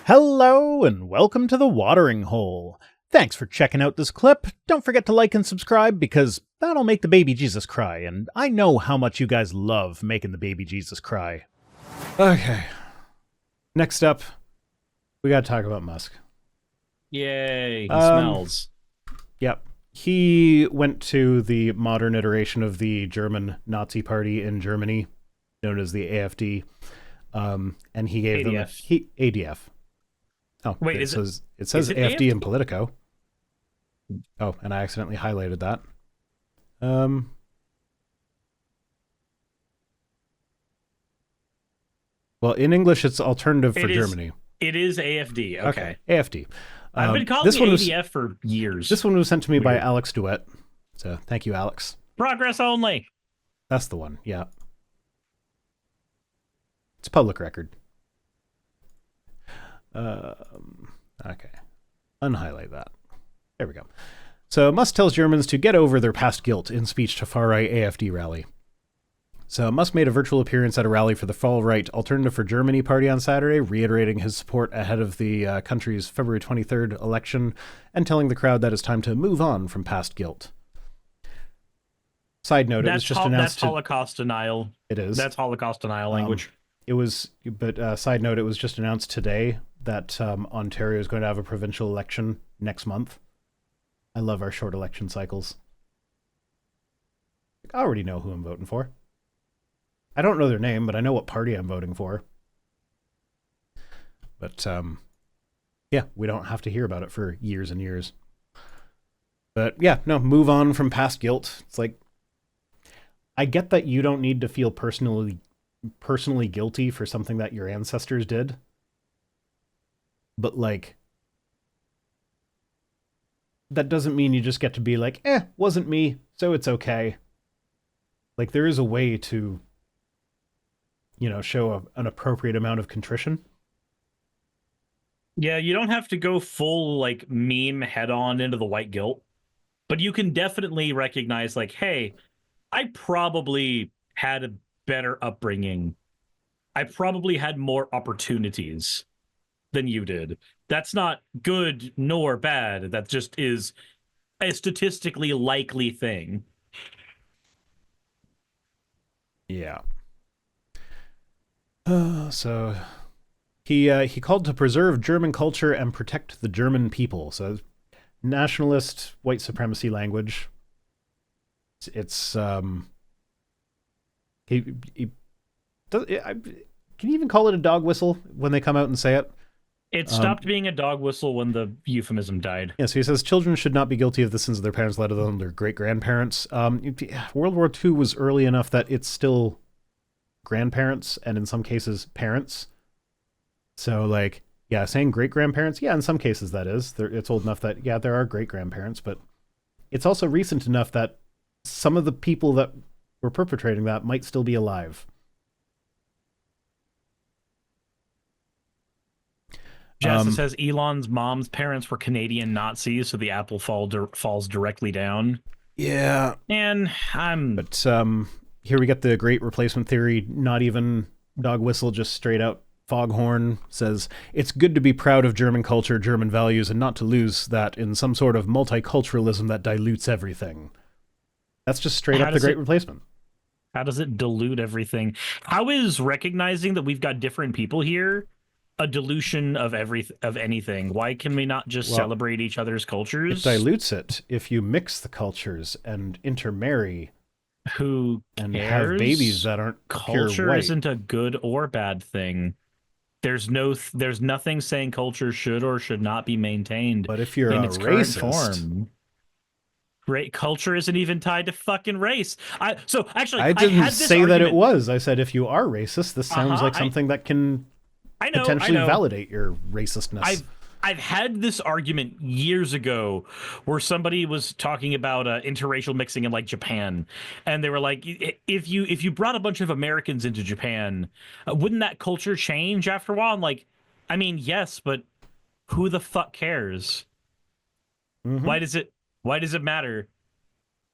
Hello and welcome to the Watering Hole. Thanks for checking out this clip. Don't forget to like and subscribe because that'll make the baby Jesus cry, and I know how much you guys love making the baby Jesus cry. Okay. Next up, we gotta talk about Musk. Yay, he smells. Yep. He went to the modern iteration of the German Nazi party in Germany, known as the AfD, and he gave ADF. them ADF. Oh, wait, it says AfD in Politico. Oh, and I accidentally highlighted that. Well, in English, it's alternative for Germany. It is AfD. Okay. AfD. I've been calling it ADF for years. This one was sent to me by Alex Duet. So thank you, Alex. Progress only. That's the one. Yeah. It's public record. Okay. Unhighlight that. There we go. So Musk tells Germans to get over their past guilt in speech to far-right AfD rally. So Musk made a virtual appearance at a rally for the far-right Alternative for Germany party on Saturday, reiterating his support ahead of the country's February 23rd election and telling the crowd that it's time to move on from past guilt. Side note, it was just announced... That's Holocaust denial. It is. That's Holocaust denial language. Side note, it was just announced today that Ontario is going to have a provincial election next month. I love our short election cycles. I already know who I'm voting for. I don't know their name, but I know what party I'm voting for. But, yeah, we don't have to hear about it for years and years. But, yeah, no, move on from past guilt. It's like, I get that you don't need to feel personally guilty for something that your ancestors did. But, like, that doesn't mean you just get to be like, wasn't me, so it's okay. Like, there is a way to, show an appropriate amount of contrition. Yeah, you don't have to go full, like, meme head-on into the white guilt. But you can definitely recognize, like, hey, I probably had a better upbringing. I probably had more opportunities than you did. That's not good nor bad. That just is a statistically likely thing. Yeah. So he called to preserve German culture and protect the German people. So nationalist white supremacy language. It's he does. Can you even call it a dog whistle when they come out and say it? It stopped being a dog whistle when the euphemism died. Yeah, so he says children should not be guilty of the sins of their parents, let alone their great-grandparents. World War II was early enough that it's still grandparents, and in some cases, parents. So, like, yeah, saying great-grandparents, yeah, in some cases that is. It's old enough that, yeah, there are great-grandparents, but it's also recent enough that some of the people that were perpetrating that might still be alive. Jessa says Elon's mom's parents were Canadian Nazis, so the apple falls directly down. Yeah. And But here we get the great replacement theory, not even dog whistle, just straight out foghorn. Says, it's good to be proud of German culture, German values, and not to lose that in some sort of multiculturalism that dilutes everything. That's just straight up the great replacement. How does it dilute everything? How is recognizing that we've got different people here a dilution of anything? Why can we not just celebrate each other's cultures? It dilutes it if you mix the cultures and intermarry. Who cares? And have babies that aren't culture pure white. Isn't a good or bad thing. There's nothing saying culture should or should not be maintained. But if you're in a its racist, current form. Great culture isn't even tied to fucking race. I didn't say that it was. I said if you are racist, this sounds like something that can potentially validate your racistness. I've had this argument years ago where somebody was talking about interracial mixing in like Japan, and they were like, if you brought a bunch of Americans into Japan, wouldn't that culture change after a while? I'm like, I mean, yes, but who the fuck cares? Mm-hmm. Why does it matter?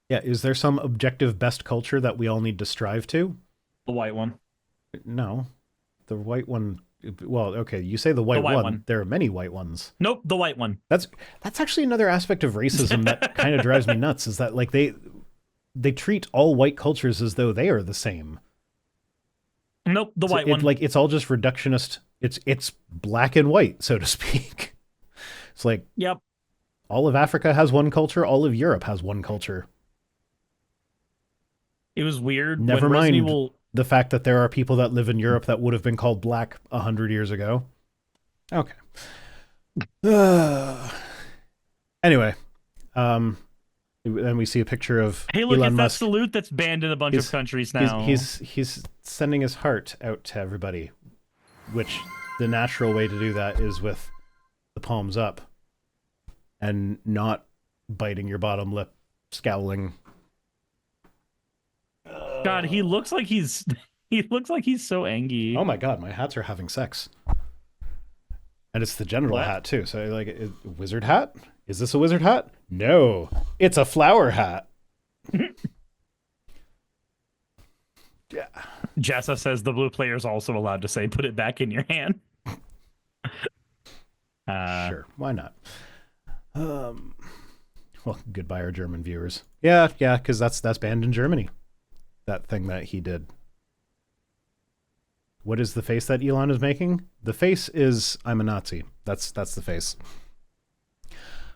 Yeah, is there some objective best culture that we all need to strive to? The white one. No, the white one Well, okay, you say the The white white one. one. There are many white ones. Nope, the white one. That's actually another aspect of racism that kind of drives me nuts. Is that like they treat all white cultures as though they are the same. Nope, the So white one. like it's all just reductionist. It's black and white, so to speak. It's like Yep. all of Africa has one culture, all of Europe has one culture. It was weird Never when Resident mind Evil. the fact that there are people that live in Europe that would have been called black 100 years ago. Okay. Anyway, then we see a picture of Hey, look, Elon it's that Musk. salute that's banned in a bunch of countries now. He's sending his heart out to everybody, which the natural way to do that is with the palms up and not biting your bottom lip, scowling. God, he looks like he's he looks like he's so angry. Oh my god, my hats are having sex. And it's the general What? hat too. So like, wizard hat? Is this a wizard hat? No, it's a flower hat. Yeah. Jessa says the blue player is also allowed to say, "Put it back in your hand." Sure, why not? Well, goodbye, our German viewers. Yeah, because that's banned in Germany. That thing that he did. What is the face that Elon is making? The face is "I'm a Nazi." That's the face.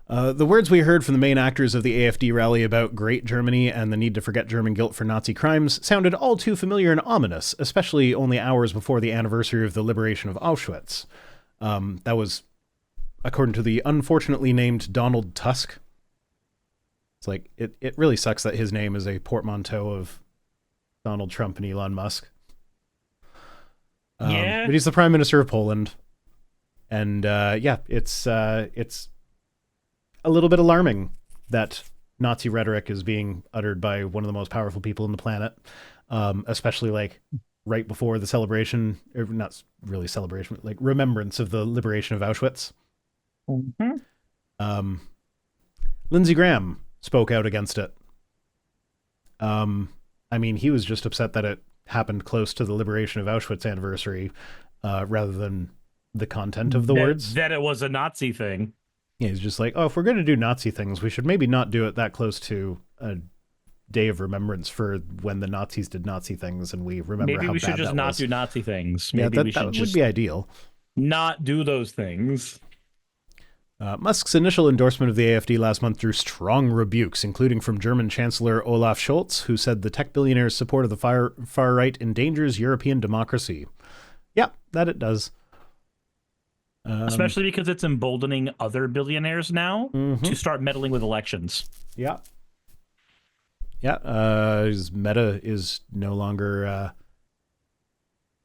The words we heard from the main actors of the AfD rally about Great Germany and the need to forget German guilt for Nazi crimes sounded all too familiar and ominous, especially only hours before the anniversary of the liberation of Auschwitz. That was, according to the unfortunately named Donald Tusk. It's like, it really sucks that his name is a portmanteau of Donald Trump and Elon Musk. Yeah. But he's the Prime Minister of Poland. And yeah, it's a little bit alarming that Nazi rhetoric is being uttered by one of the most powerful people on the planet, especially like right before the celebration, or not really celebration, but like remembrance of the liberation of Auschwitz. Mm-hmm. Lindsey Graham spoke out against it. I mean, he was just upset that it happened close to the liberation of Auschwitz anniversary, rather than the content of the words. That it was a Nazi thing. Yeah, he's just like, oh, if we're going to do Nazi things, we should maybe not do it that close to a day of remembrance for when the Nazis did Nazi things, and we remember Maybe how we bad should just that not was. do Nazi things. Yeah, Maybe we should that just would be ideal. not do those things. Musk's initial endorsement of the AfD last month drew strong rebukes, including from German Chancellor Olaf Scholz, who said the tech billionaire's support of the far right endangers European democracy. Yeah, that it does. Especially because it's emboldening other billionaires now to start meddling with elections. Yeah. Yeah, his Meta is no longer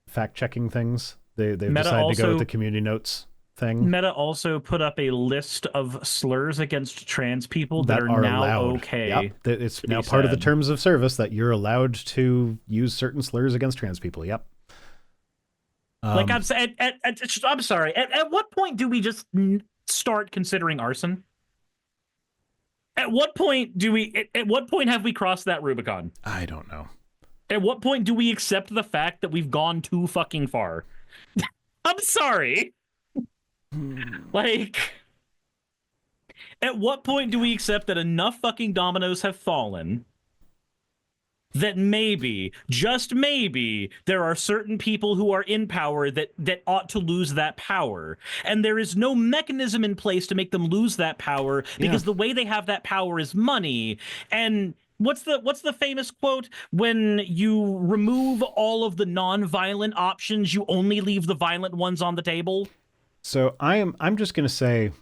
fact-checking things. They've decided to go with the community notes thing. Meta also put up a list of slurs against trans people that are now allowed. okay. Yep. It's now part of the terms of service that you're allowed to use certain slurs against trans people. Yep. Like I'm sorry. At what point do we just start considering arson? At what point do we? At what point have we crossed that Rubicon? I don't know. At what point do we accept the fact that we've gone too fucking far? I'm sorry. Like, at what point do we accept that enough fucking dominoes have fallen that maybe, just maybe, there are certain people who are in power that ought to lose that power, and there is no mechanism in place to make them lose that power because the way they have that power is money. And what's the famous quote? When you remove all of the non-violent options, you only leave the violent ones on the table. So I'm just going to say,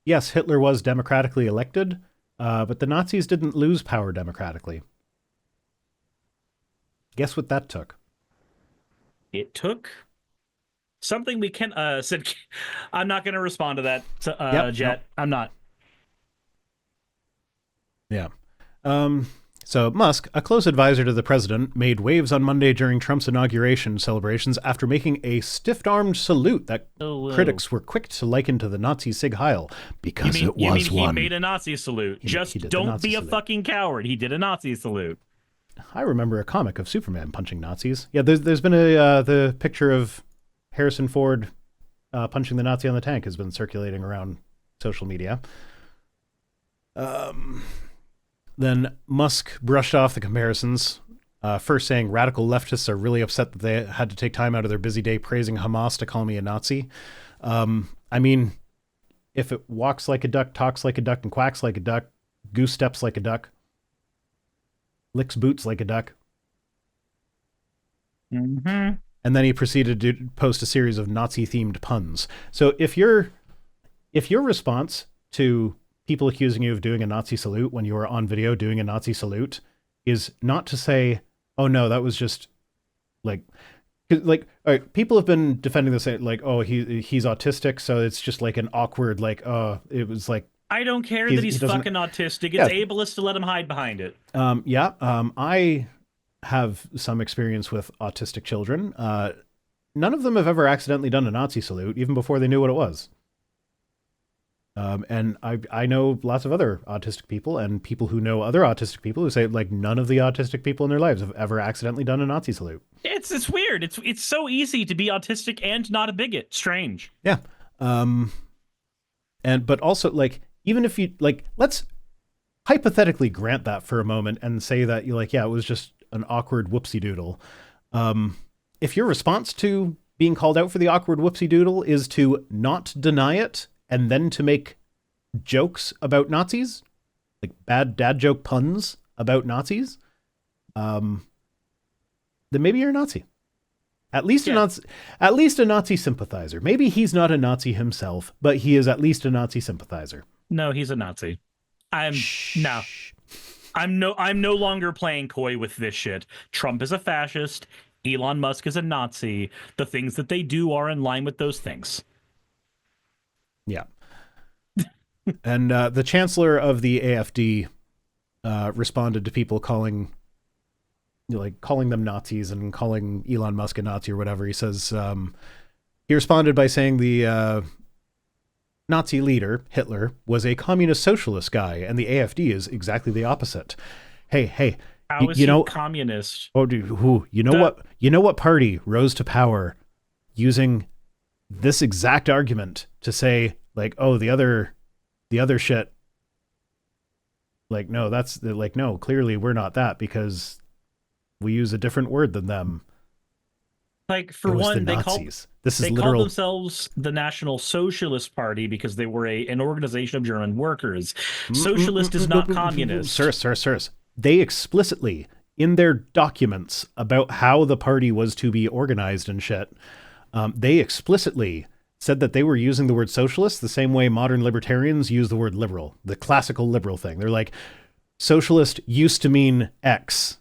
yes, Hitler was democratically elected, but the Nazis didn't lose power democratically. Guess what that took? It took something we can said. I'm not going to respond to that, Jet. Nope. I'm not. Yeah. So Musk, a close advisor to the president, made waves on Monday during Trump's inauguration celebrations after making a stiff-armed salute that critics were quick to liken to the Nazi Sieg Heil because you mean he made a Nazi salute? Just don't be a salute. fucking coward. He did a Nazi salute. I remember a comic of Superman punching Nazis. Yeah, there's been the picture of Harrison Ford punching the Nazi on the tank has been circulating around social media. Then Musk brushed off the comparisons, first saying radical leftists are really upset that they had to take time out of their busy day praising Hamas to call me a Nazi. I mean, if it walks like a duck, talks like a duck, and quacks like a duck, goose steps like a duck, licks boots like a duck. Mm-hmm. And then he proceeded to post a series of Nazi-themed puns. So if your response to people accusing you of doing a Nazi salute when you are on video doing a Nazi salute is not to say, "Oh no, that was just like." All right, people have been defending this like, "Oh, he's autistic, so it's just like an awkward like, it was like." I don't care that he's fucking autistic. It's ableist to let him hide behind it. I have some experience with autistic children. None of them have ever accidentally done a Nazi salute, even before they knew what it was. And I know lots of other autistic people and people who know other autistic people who say like none of the autistic people in their lives have ever accidentally done a Nazi salute. It's weird. It's so easy to be autistic and not a bigot. Strange. Yeah. But also like even if you like, let's hypothetically grant that for a moment and say that you're like, yeah, it was just an awkward whoopsie doodle. If your response to being called out for the awkward whoopsie doodle is to not deny it and then to make jokes about Nazis, like bad dad joke puns about Nazis, then maybe you're a Nazi. At least a Nazi sympathizer. Maybe he's not a Nazi himself, but he is at least a Nazi sympathizer. No, he's a Nazi. I'm no longer playing coy with this shit. Trump is a fascist. Elon Musk is a Nazi. The things that they do are in line with those things. Yeah. And the chancellor of the AfD responded to people calling them Nazis and calling Elon Musk a Nazi or whatever. He says he responded by saying the Nazi leader, Hitler, was a communist socialist guy, and the AfD is exactly the opposite. Hey, how is he communist? Oh, dude, you know what party rose to power using this exact argument to say like, oh, the other shit, like, no, that's like, no, clearly we're not that because we use a different word than them. Like, for one, they call themselves the National Socialist Party because they were an organization of German workers. Socialist is not communist. Sirs. They explicitly, in their documents about how the party was to be organized and shit, they explicitly said that they were using the word socialist the same way modern libertarians use the word liberal, the classical liberal thing. They're like, socialist used to mean X,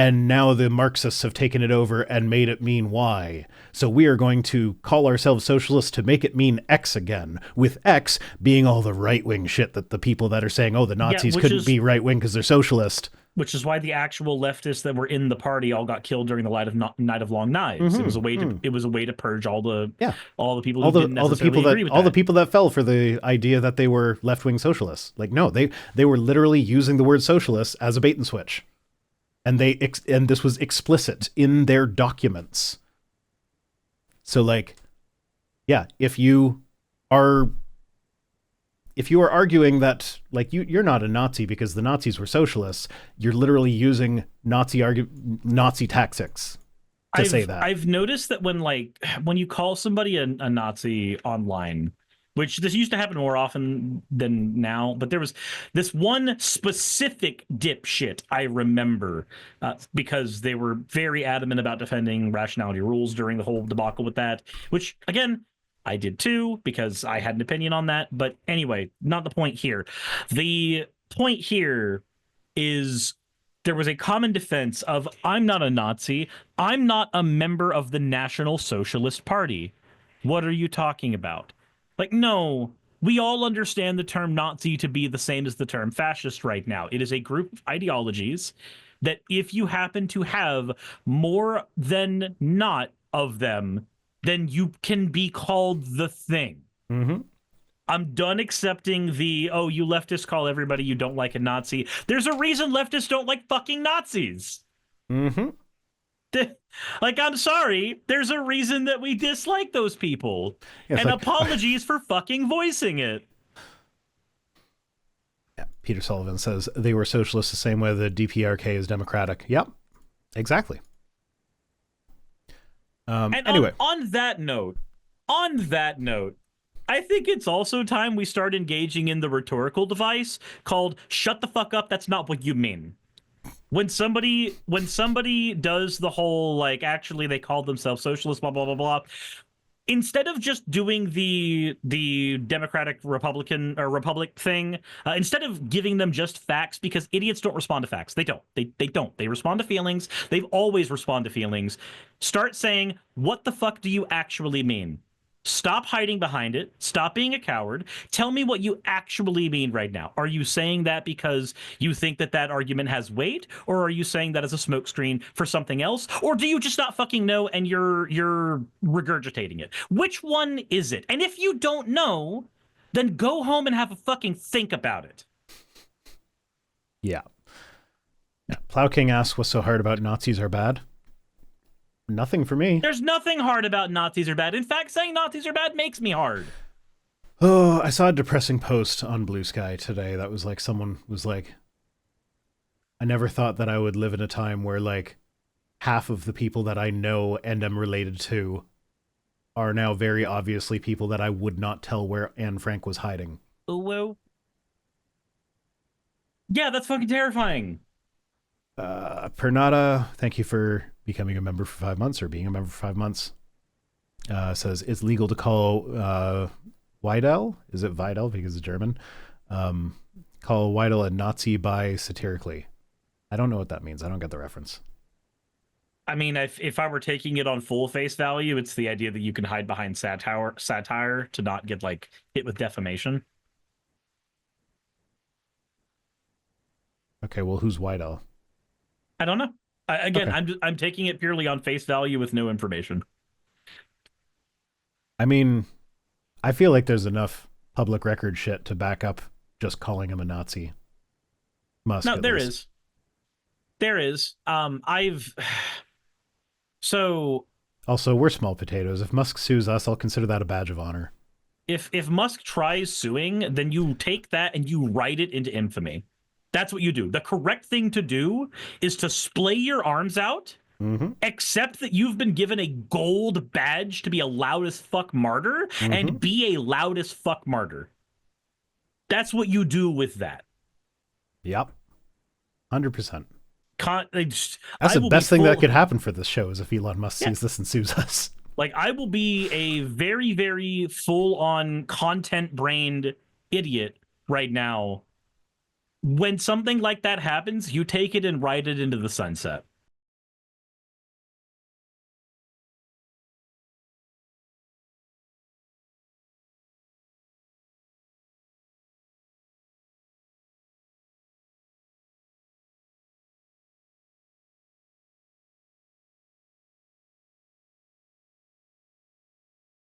and now the Marxists have taken it over and made it mean Y. So we are going to call ourselves socialists to make it mean X again, with X being all the right-wing shit that the people that are saying, oh, the Nazis couldn't be right-wing because they're socialist. Which is why the actual leftists that were in the party all got killed during the Night of Long Knives. Mm-hmm. It was a way to purge all the people who didn't necessarily agree with that. All the people that fell for the idea that they were left-wing socialists. Like, no, they were literally using the word socialist as a bait and switch. And this was explicit in their documents. So like, yeah, if you are arguing that like you're not a Nazi because the Nazis were socialists, you're literally using Nazi tactics to say that. I've noticed that when you call somebody a Nazi online, which this used to happen more often than now, but there was this one specific dipshit I remember because they were very adamant about defending rationality rules during the whole debacle with that, which, again, I did too because I had an opinion on that. But anyway, not the point here. The point here is there was a common defense of, I'm not a Nazi. I'm not a member of the National Socialist Party. What are you talking about? Like, no, we all understand the term Nazi to be the same as the term fascist right now. It is a group of ideologies that if you happen to have more than not of them, then you can be called the thing. Mm-hmm. I'm done accepting the, oh, you leftists call everybody you don't like a Nazi. There's a reason leftists don't like fucking Nazis. Mm-hmm. Like, I'm sorry. There's a reason that we dislike those people. Yeah, it's And like apologies for fucking voicing it. yeah, Peter Sullivan says they were socialists the same way the DPRK is democratic. Yep, exactly. And Anyway, on that note, I think it's also time we start engaging in the rhetorical device called "shut the fuck up." That's not what you mean. When somebody does the whole like, actually they call themselves socialists, blah blah blah blah, instead of just doing the Democratic Republican or Republic thing, instead of giving them just facts, because idiots don't respond to facts. They don't. They don't. They respond to feelings. They've always responded to feelings. Start saying, what the fuck do you actually mean? Stop hiding behind it. Stop being a coward. Tell me what you actually mean right now. Are you saying that because you think that that argument has weight, or are you saying that as a smokescreen for something else, or do you just not fucking know and you're regurgitating it? Which one is it? And if you don't know, then go home and have a fucking think about it. yeah. Plow King asks, "What's so hard about Nazis are bad?" Nothing for me. There's nothing hard about Nazis are bad. In fact, saying Nazis are bad makes me hard. Oh, I saw a depressing post on Blue Sky today that was like, someone was like, I never thought that I would live in a time where like half of the people that I know and am related to are now very obviously people that I would not tell where Anne Frank was hiding. Well, yeah, that's fucking terrifying. Pernada, thank you for becoming a member for 5 months, or being a member for 5 months. Says it's legal to call Weidel. Is it Weidel because it's German? Call Weidel a Nazi by satirically. I don't know what that means. I don't get the reference. I mean, if I were taking it on full face value, it's the idea that you can hide behind satire to not get like hit with defamation. Okay, well, who's Weidel? I don't know. Again, Okay. I'm taking it purely on face value with no information. I mean, I feel like there's enough public record shit to back up just calling him a Nazi. Musk, No, at there least. is. There is. I've so Also, we're small potatoes. If Musk sues us, I'll consider that a badge of honor. if Musk tries suing, then you take that and you write it into infamy. That's what you do. The correct thing to do is to splay your arms out, Mm-hmm. accept that you've been given a gold badge to be a loud as fuck martyr, Mm-hmm. and be a loud as fuck martyr. That's what you do with that. Yep. 100%. That's I the will best be thing that full, could happen for this show, is if Elon Musk yeah, sees this and sues us. like I will be a very, very full on content brained idiot right now. When something like that happens, you take it and ride it into the sunset.